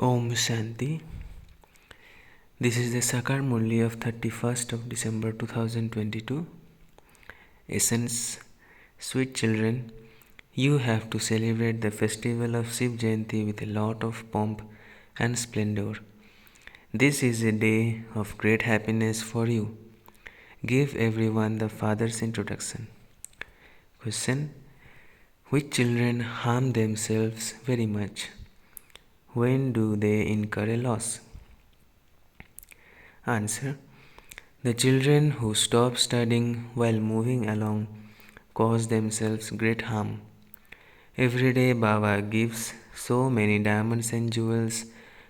Om Shanti. This is the Sakar Murli of 31st of December 2022. Essence. Sweet children, you have to celebrate the festival of Shiv Jayanti with a lot of pomp and splendor. This is a day of great happiness for you. Give everyone the Father's introduction. Question. Which children harm themselves very much? When do they incur a loss? Answer. The children who stop studying while moving along cause themselves great harm. Every day Baba gives so many diamonds and jewels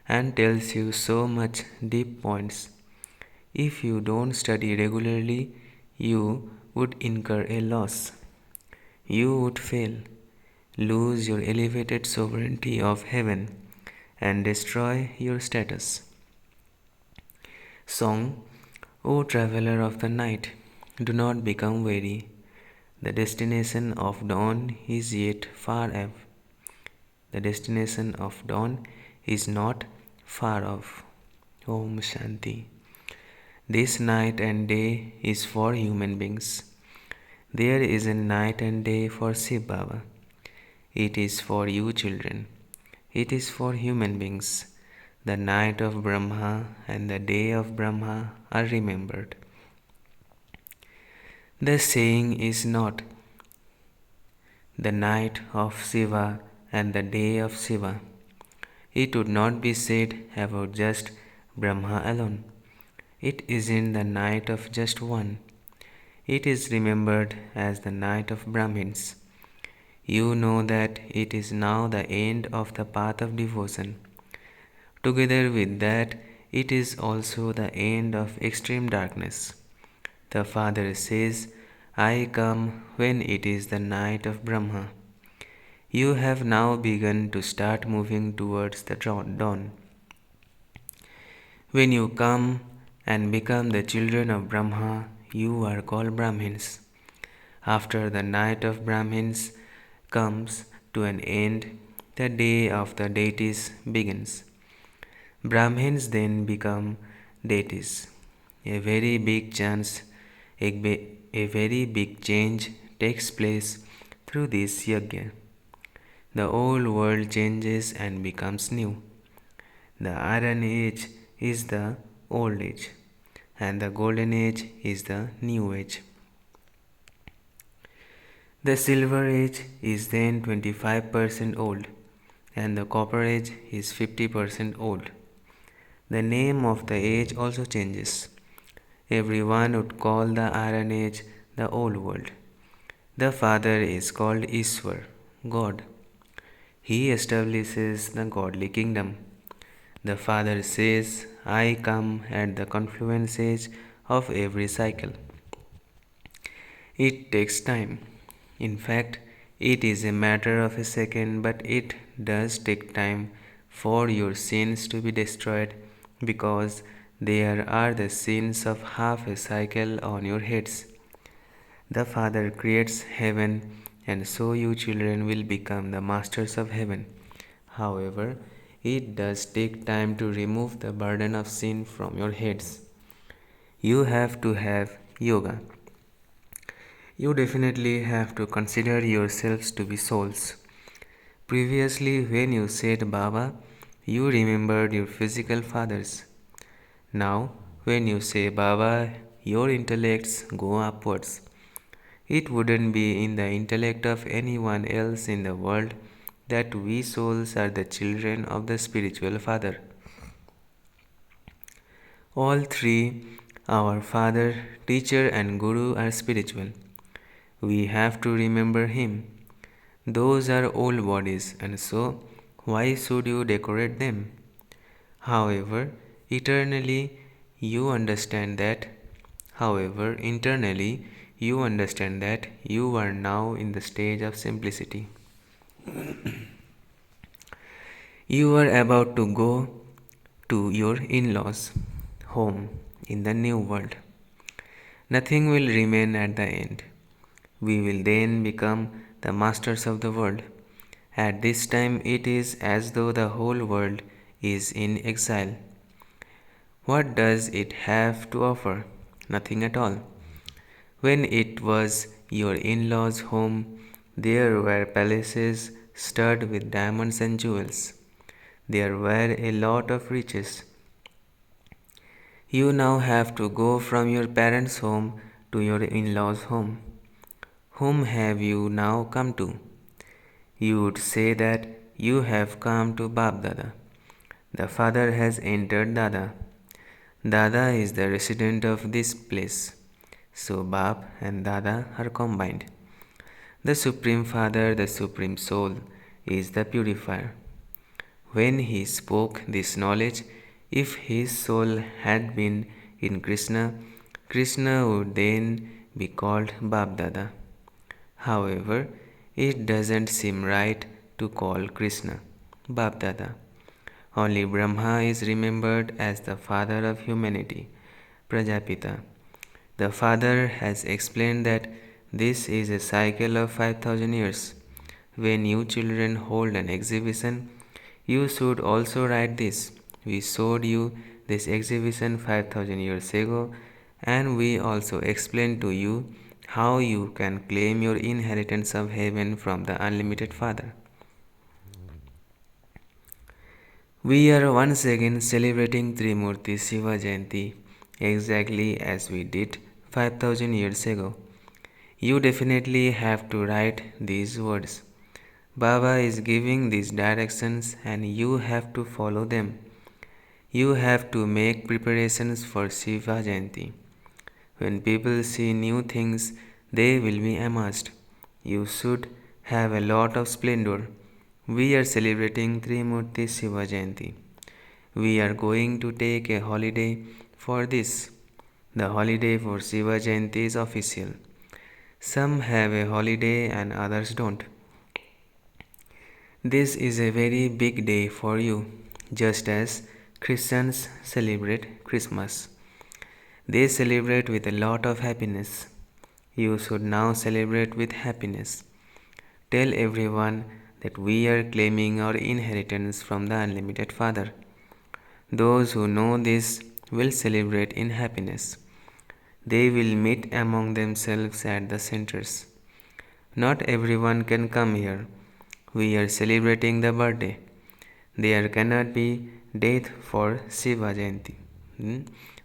and tells you so much deep points. If you don't study regularly, you would incur a loss. You would fail, lose your elevated sovereignty of heaven, and destroy your status. Song. O traveler of the night, do not become weary. The destination of dawn is yet far off. The destination of dawn is not far off. Om Shanti. This night and day is for human beings. There is a night and day for Shiv Baba. It is for you children. It is for human beings. The night of Brahma and the day of Brahma are remembered. The saying is not the night of Shiva and the day of Shiva. It would not be said about just Brahma alone. It isn't the night of just one. It is remembered as the night of Brahmins. You know that it is now the end of the path of devotion. Together with that, it is also the end of extreme darkness. The Father says, I come when it is the night of Brahma. You have now begun to start moving towards the dawn. When you come and become the children of Brahma, you are called Brahmins. After the night of Brahmins comes to an end, the day of the deities begins. Brahmins then become deities. A very big change takes place through this yajna. The old world changes and becomes new. The Iron Age is the old age, and the Golden Age is the new age. The Silver Age is then 25% old, and the Copper Age is 50% old. The name of the age also changes. Everyone would call the Iron Age the Old World. The Father is called Ishwar, God. He establishes the godly kingdom. The Father says, I come at the confluence age of every cycle. It takes time. In fact, it is a matter of a second, but it does take time for your sins to be destroyed, because there are the sins of half a cycle on your heads. The Father creates heaven, and so you children will become the masters of heaven. However, it does take time to remove the burden of sin from your heads. You have to have yoga. You definitely have to consider yourselves to be souls. Previously, when you said Baba, you remembered your physical fathers. Now, when you say Baba, your intellects go upwards. It wouldn't be in the intellect of anyone else in the world that we souls are the children of the spiritual Father. All three, our Father, Teacher, and Guru, are spiritual. We have to remember Him. Those are old bodies, and so why should you decorate them? However, internally you understand that you are now in the stage of simplicity. You are about to go to your in-laws' home in the new world. Nothing will remain at the end. We will then become the masters of the world. At this time, it is as though the whole world is in exile. What does it have to offer? Nothing at all. When it was your in law's home, there were palaces studded with diamonds and jewels. There were a lot of riches. You now have to go from your parents' home to your in law's home. Whom have you now come to? You would say that you have come to Bab Dada. The father has entered Dada. Dada is the resident of this place. So Bab and Dada are combined. The Supreme Father, the Supreme Soul, is the purifier. When he spoke this knowledge, if his soul had been in Krishna, Krishna would then be called Bab Dada. However, it doesn't seem right to call Krishna Bab Dada. Only Brahma is remembered as the father of humanity, Prajapita. The father has explained that this is a cycle of 5000 years. When you children hold an exhibition, you should also write this. We showed you this exhibition 5000 years ago, and we also explained to you how you can claim your inheritance of heaven from the unlimited Father. We are once again celebrating Trimurti Shiva Jayanti exactly as we did 5000 years ago. You definitely have to write these words. Baba is giving these directions and you have to follow them. You have to make preparations for Shiva Jayanti. When people see new things, they will be amazed. You should have a lot of splendor. We are celebrating Trimurti Shiva Jayanti. We are going to take a holiday for this. The holiday for Shiva Jayanti is official. Some have a holiday and others don't. This is a very big day for you, just as Christians celebrate Christmas. They celebrate with a lot of happiness. You should now celebrate with happiness. Tell everyone that we are claiming our inheritance from the Unlimited Father. Those who know this will celebrate in happiness. They will meet among themselves at the centers. Not everyone can come here. We are celebrating the birthday. There cannot be death for Shiva Jayanti.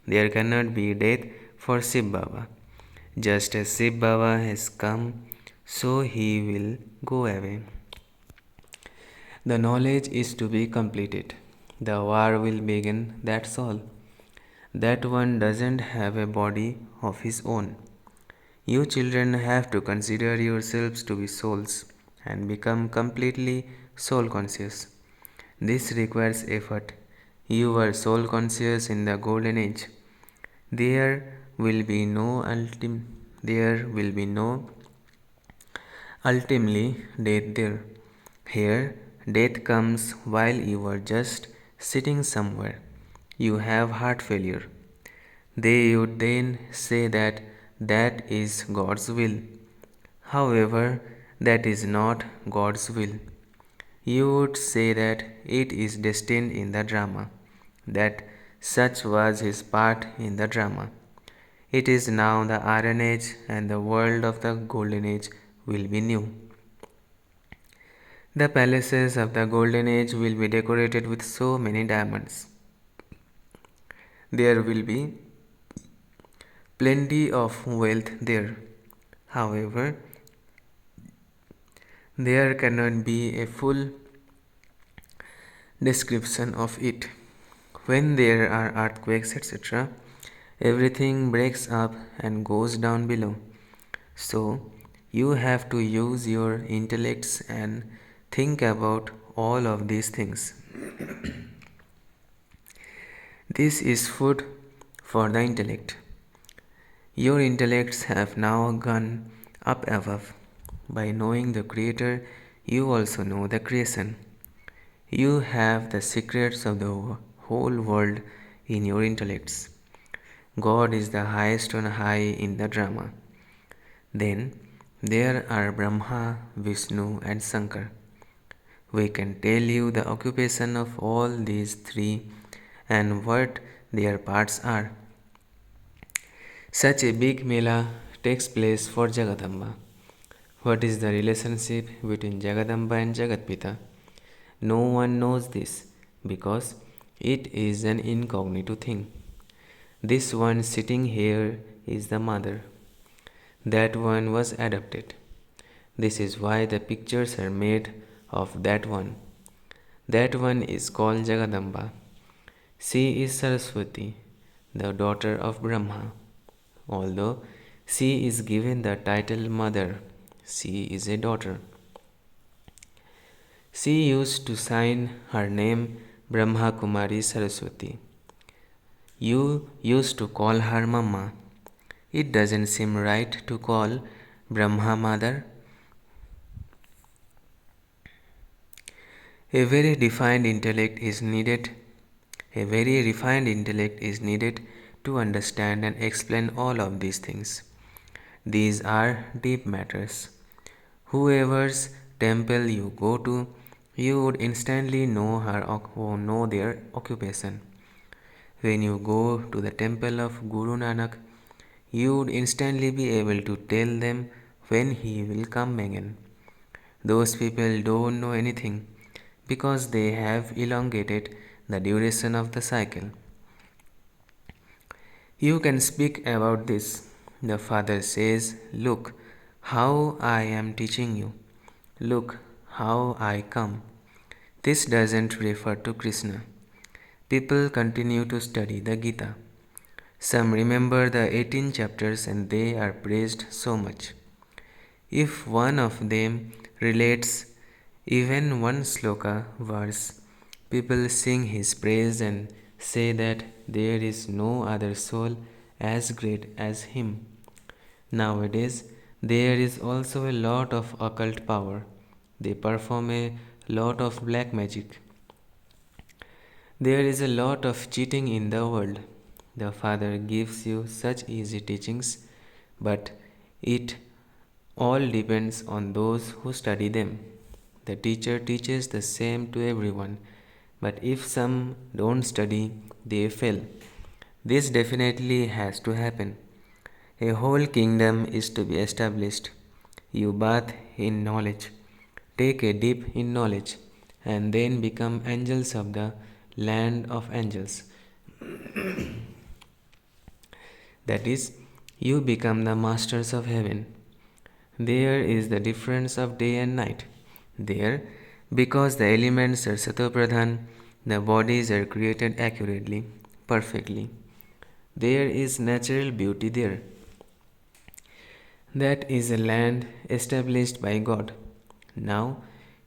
There cannot be death for Shiv Baba. Just as Shiv Baba has come, so he will go away. The knowledge is to be completed. The war will begin, that's all. That one doesn't have a body of his own. You children have to consider yourselves to be souls and become completely soul conscious. This requires effort. You were soul conscious in the golden age. There will be no ultimately death there. Here, death comes while you are just sitting somewhere. You have heart failure. They would then say that that is God's will. However, that is not God's will. You would say that it is destined in the drama, that such was his part in the drama. It is now the Iron Age, and the world of the Golden Age will be new. The palaces of the Golden Age will be decorated with so many diamonds. There will be plenty of wealth there. However, there cannot be a full description of it. When there are earthquakes, etc., everything breaks up and goes down below. So, you have to use your intellects and think about all of these things. This is food for the intellect. Your intellects have now gone up above. By knowing the Creator, you also know the creation. You have the secrets of the whole world in your intellects. God is the highest on high in the drama. Then there are Brahma, Vishnu, and Shankar. We can tell you the occupation of all these three and what their parts are. Such a big Mela takes place for Jagadamba. What is the relationship between Jagadamba and Jagatpita? No one knows this because it is an incognito thing. This one sitting here is the mother. That one was adopted. This is why the pictures are made of that one. That one is called Jagadamba. She is Saraswati, the daughter of Brahma. Although she is given the title mother, she is a daughter. She used to sign her name Brahma Kumari Saraswati. You used to call her Mama. It doesn't seem right to call Brahma mother. A very refined intellect is needed. A very refined intellect is needed to understand and explain all of these things. These are deep matters. Whoever's temple you go to, you would instantly know her or know their occupation. When you go to the temple of Guru Nanak, you would instantly be able to tell them when he will come again. Those people don't know anything because they have elongated the duration of the cycle. You can speak about this. The Father says, "Look how I am teaching you. Look how I come." This doesn't refer to Krishna. People continue to study the Gita. Some remember the 18 chapters and they are praised so much. If one of them relates even one sloka verse, people sing his praise and say that there is no other soul as great as him. Nowadays, there is also a lot of occult power. They perform a lot of black magic. There is a lot of cheating in the world. The Father gives you such easy teachings, but it all depends on those who study them. The teacher teaches the same to everyone, but if some don't study, they fail. This definitely has to happen. A whole kingdom is to be established. You bath in knowledge, take a dip in knowledge, and then become angels of the land of angels. That is, you become the masters of heaven. There is the difference of day and night. There, because the elements are satopradhan, the bodies are created accurately, perfectly. There is natural beauty there. That is a land established by God. Now,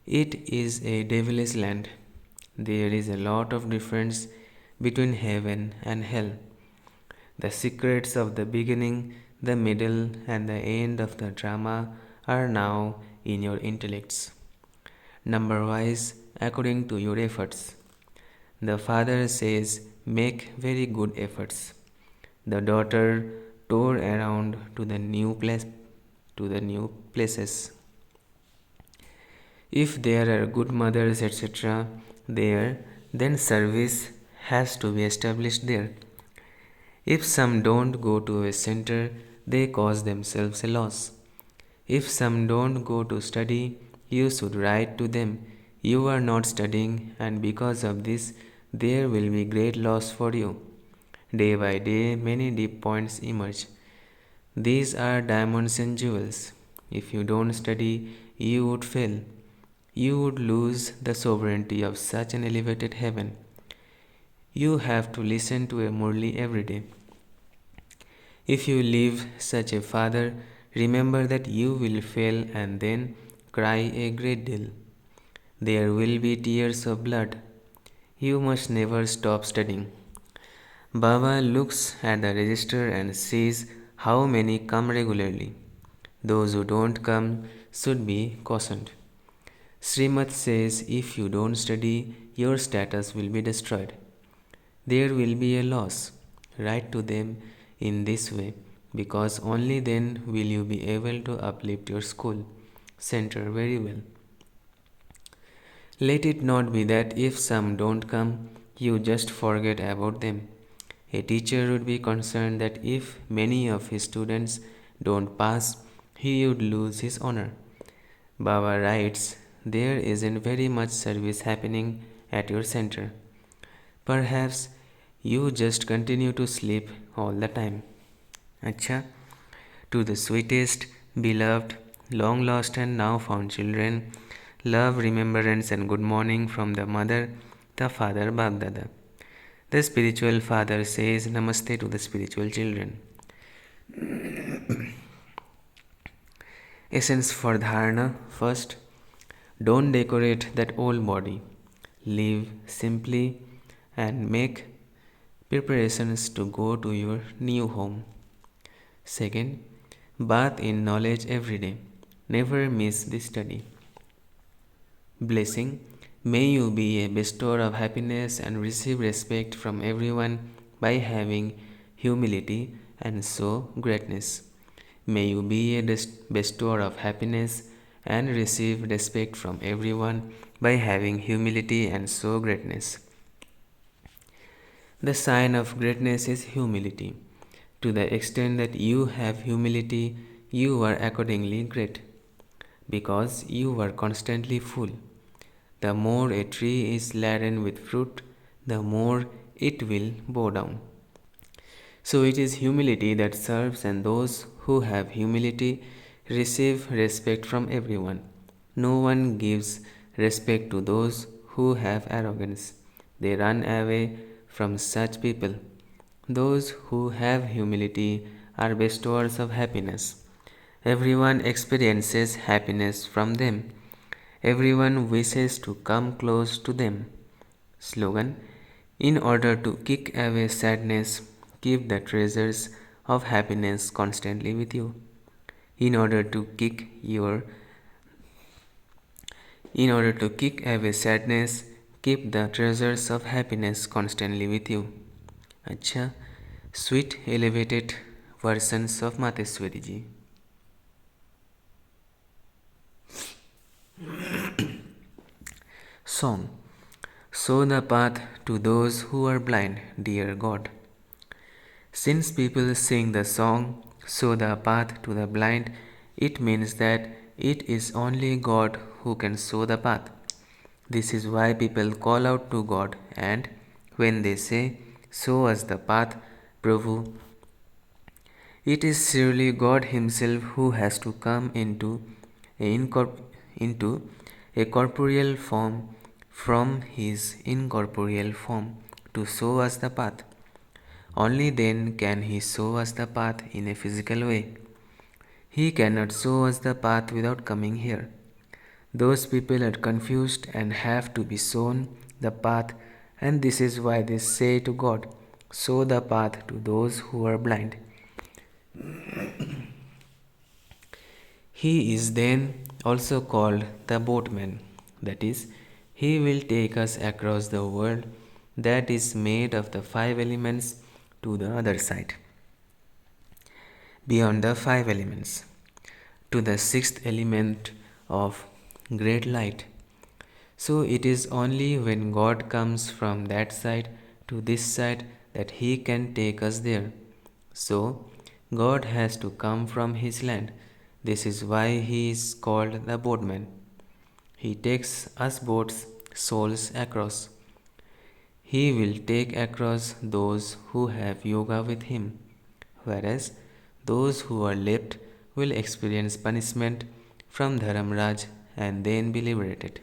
it is a devilish land. There is a lot of difference between heaven and hell. The secrets of the beginning, the middle, and the end of the drama are now in your intellects, number wise, according to your efforts. The father says, "Make very good efforts." The daughter tore around to the new places. If there are good mothers, etc., there, then service has to be established there. If some don't go to a center, they cause themselves a loss. If some don't go to study, you should write to them, "You are not studying, and because of this, there will be great loss for you." Day by day, many deep points emerge. These are diamonds and jewels. If you don't study, you would fail. You would lose the sovereignty of such an elevated heaven. You have to listen to a murli every day. If you leave such a father, remember that you will fail and then cry a great deal. There will be tears of blood. You must never stop studying. Baba looks at the register and sees how many come regularly. Those who don't come should be cautioned. Srimad says if you don't study, your status will be destroyed. There will be a loss. Write to them in this way, because only then will you be able to uplift your school center very well. Let it not be that if some don't come, you just forget about them. A teacher would be concerned that if many of his students don't pass, he would lose his honor. Baba writes, there isn't very much service happening at your center. Perhaps you just continue to sleep all the time. Acha, to the sweetest, beloved, long lost and now found children, love, remembrance, and good morning from the mother, the father, Bagdada. The spiritual father says Namaste to the spiritual children. Essence for dharana. First, don't decorate that old body. Live simply and make preparations to go to your new home. Second, bath in knowledge every day. Never miss the study. Blessing. May you be a bestower of happiness and receive respect from everyone by having humility and show greatness. May you be a bestower of happiness and receive respect from everyone by having humility and show greatness. The sign of greatness is humility. To the extent that you have humility, you are accordingly great, because you are constantly full. The more a tree is laden with fruit, the more it will bow down. So it is humility that serves, and those who have humility receive respect from everyone. No one gives respect to those who have arrogance. They run away from such people. Those who have humility are bestowers of happiness. Everyone experiences happiness from them. Everyone wishes to come close to them. Slogan. In order to kick away sadness, keep the treasures of happiness constantly with you. In order to kick your in order to kick away sadness, keep the treasures of happiness constantly with you. Acha, sweet elevated versions of Mateswari ji. Song. Show the path to those who are blind, dear God. Since people sing the song, Show the path to the blind, it means that it is only God who can show the path. This is why people call out to God, and when they say, Show us the path, Prabhu, it is surely God Himself who has to come into a corporeal form from His incorporeal form to show us the path. Only then can He show us the path in a physical way. He cannot show us the path without coming here. Those people are confused and have to be shown the path, and this is why they say to God, Show the path to those who are blind. He is then also called the boatman, that is, He will take us across the world that is made of the five elements to the other side, beyond the five elements, to the sixth element of great light. So it is only when God comes from that side to this side that He can take us there. So God has to come from His land. This is why He is called the boatman. He takes us boats, souls across. He will take across those who have yoga with Him, whereas those who are left will experience punishment from Dharamraj and then be liberated.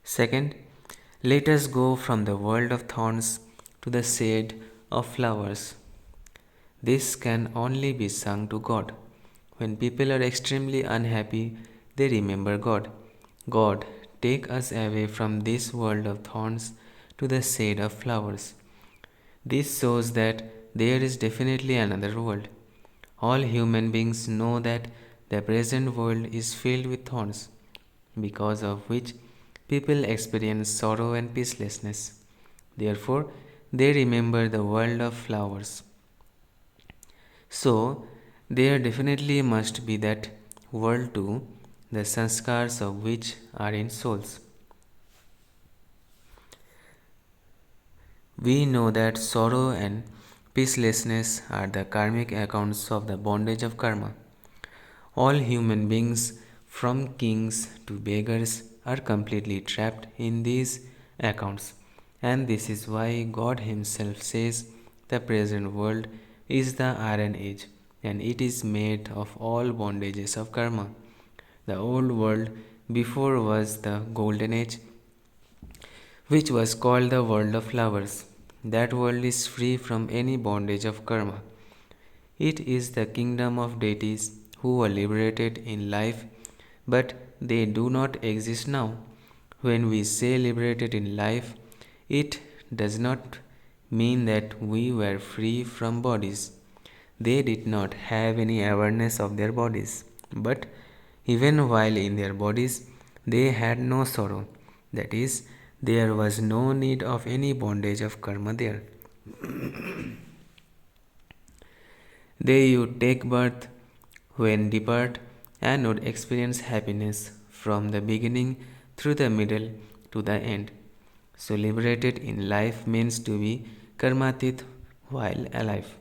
Second, let us go from the world of thorns to the shade of flowers. This can only be sung to God. When people are extremely unhappy, they remember God. God, take us away from this world of thorns to the shade of flowers. This shows that there is definitely another world. All human beings know that the present world is filled with thorns, because of which people experience sorrow and peacelessness. Therefore, they remember the world of flowers. So, there definitely must be that world too, the sanskars of which are in souls. We know that sorrow and peacelessness are the karmic accounts of the bondage of karma. All human beings, from kings to beggars, are completely trapped in these accounts, and this is why God Himself says the present world is the Iron Age and it is made of all bondages of karma. The old world before was the Golden Age, which was called the world of flowers. That world is free from any bondage of karma. It is the kingdom of deities who were liberated in life, but they do not exist now. When we say liberated in life, it does not mean that we were free from bodies. They did not have any awareness of their bodies, but even while in their bodies, they had no sorrow. That is, there was no need of any bondage of karma there. They would take birth when depart and would experience happiness from the beginning through the middle to the end. So liberated in life means to be karmatit while alive.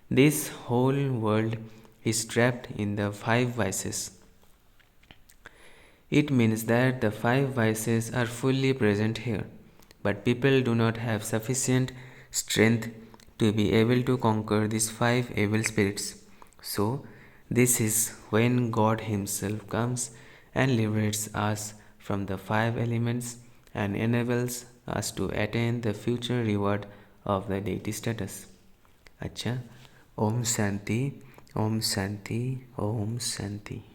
This whole world is trapped in the five vices. It means that the five vices are fully present here, but people do not have sufficient strength to be able to conquer these five evil spirits. So, this is when God Himself comes and liberates us from the five elements and enables us to attain the future reward of the deity status. अच्छा, Om Shanti, Om Shanti, Om Shanti.